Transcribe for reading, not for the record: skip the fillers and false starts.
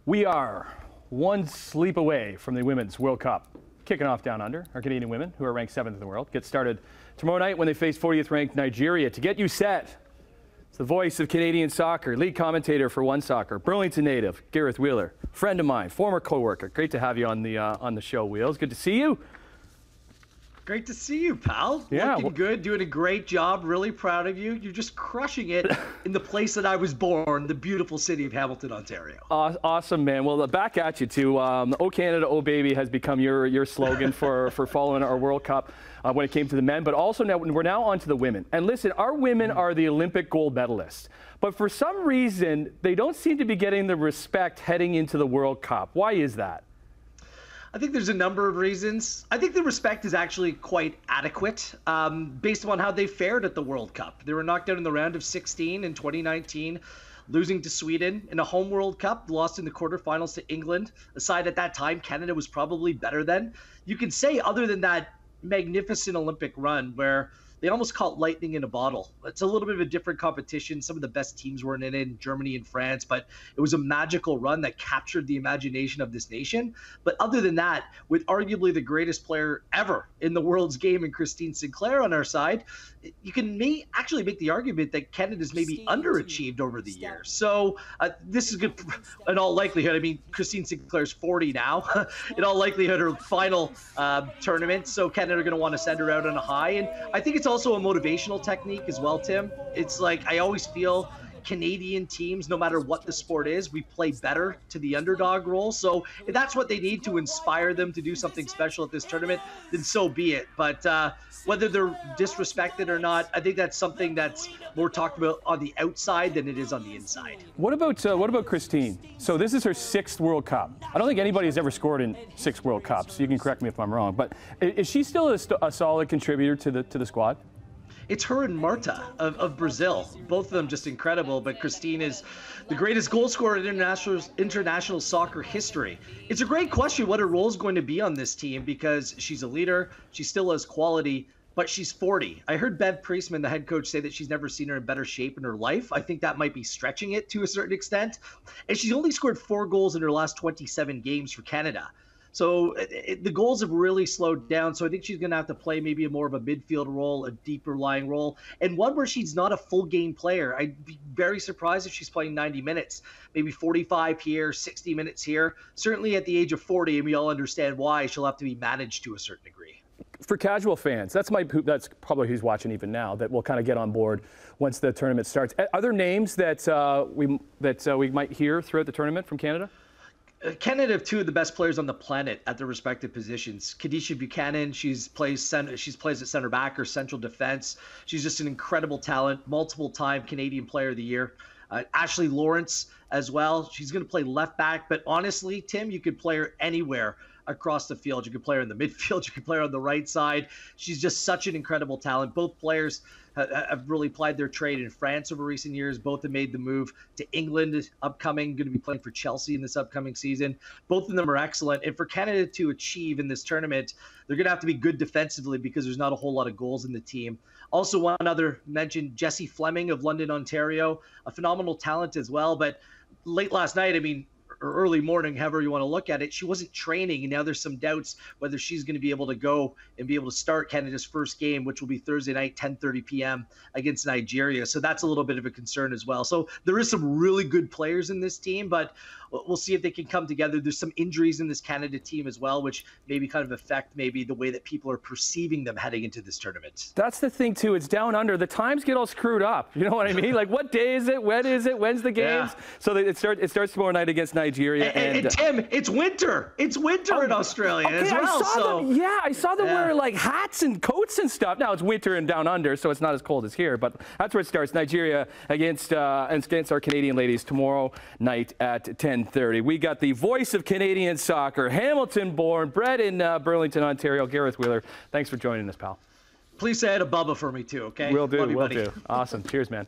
We are one sleep away from the Women's World Cup. Kicking off down under, our Canadian women, who are ranked 7th in the world, get started tomorrow night when they face 40th ranked Nigeria. To get you set, it's the voice of Canadian soccer, lead commentator for One Soccer, Burlington native, Gareth Wheeler, friend of mine, former co-worker. Great to have you on the show, Wheels. Good to see you. Great to see you, pal. Yeah, looking good, doing a great job. Really proud of you. You're just crushing it in the place that I was born, the beautiful city of Hamilton, Ontario. Awesome, man. Well, back at you too. "Oh Canada, oh baby" has become your slogan for following our World Cup when it came to the men, but also now we're on to the women. And listen, our women are the Olympic gold medalists, but for some reason they don't seem to be getting the respect heading into the World Cup. Why is that? I think there's a number of reasons. I think the respect is actually quite adequate based upon how they fared at the World Cup. They were knocked out in the round of 16 in 2019, losing to Sweden in a home World Cup, lost in the quarterfinals to England. Aside at that time, Canada was probably better then. You can say other than that magnificent Olympic run where they almost caught lightning in a bottle. It's a little bit of a different competition. Some of the best teams weren't in it, Germany and France, but it was a magical run that captured the imagination of this nation. But other than that, with arguably the greatest player ever in the world's game in Christine Sinclair on our side, you can actually make the argument that Canada's maybe underachieved over the years. So this is good in all likelihood. I mean, Christine Sinclair's 40 now. In all likelihood, her final tournament. So Canada are going to want to send her out on a high. And I think it's also a motivational technique as well, Tim. It's like I always feel Canadian teams, no matter what the sport is, we play better to the underdog role. So if that's what they need to inspire them to do something special at this tournament, then so be it. But whether they're disrespected or not, I think that's something that's more talked about on the outside than it is on the inside. What about Christine? So this is her 6th World Cup. I don't think anybody has ever scored in 6 World Cups. You can correct me if I'm wrong, but is she still a solid contributor to the squad? It's her and Marta of Brazil. Both of them just incredible, but Christine is the greatest goal scorer in international soccer history. It's a great question what her role is going to be on this team because she's a leader, she still has quality, but she's 40. I heard Bev Priestman, the head coach, say that she's never seen her in better shape in her life. I think that might be stretching it to a certain extent. And she's only scored 4 goals in her last 27 games for Canada. So the goals have really slowed down. So I think she's going to have to play maybe more of a midfield role, a deeper lying role, and one where she's not a full game player. I'd be very surprised if she's playing 90 minutes, maybe 45 here, 60 minutes here. Certainly at the age of 40, and we all understand why, she'll have to be managed to a certain degree. For casual fans, that's probably who's watching even now that will kind of get on board once the tournament starts. Other names that we might hear throughout the tournament from Canada? Canada have 2 of the best players on the planet at their respective positions. Kadisha Buchanan, she plays at center back or central defense. She's just an incredible talent, multiple-time Canadian Player of the Year. Ashley Lawrence as well. She's going to play left back, but honestly, Tim, you could play her anywhere across the field. You could play her in the midfield. You could play her on the right side. She's just such an incredible talent. Both players have really plied their trade in France over recent years. Both have made the move to England upcoming, going to be playing for Chelsea in this upcoming season. Both of them are excellent. And for Canada to achieve in this tournament, they're going to have to be good defensively because there's not a whole lot of goals in the team. Also, one other mention, Jessie Fleming of London, Ontario, a phenomenal talent as well. But late last night, I mean, or early morning, however you want to look at it, she wasn't training, and now there's some doubts whether she's going to be able to go and be able to start Canada's first game, which will be Thursday night, 10:30 p.m. against Nigeria. So that's a little bit of a concern as well. So there is some really good players in this team, but we'll see if they can come together. There's some injuries in this Canada team as well, which maybe kind of affect maybe the way that people are perceiving them heading into this tournament. That's the thing, too. It's down under. The times get all screwed up. You know what I mean? Like, what day is it? When is it? When's the games? Yeah. So it starts tomorrow night against Nigeria. And Tim, it's winter. It's winter in Australia as well. I saw them wear like hats and coats and stuff. Now it's winter and down under, so it's not as cold as here. But that's where it starts. Nigeria against our Canadian ladies tomorrow night at 10:30. We got the voice of Canadian soccer, Hamilton-born, bred in Burlington, Ontario, Gareth Wheeler. Thanks for joining us, pal. Please say hi to Bubba for me too, okay? Will do. Will do. Awesome. Cheers, man.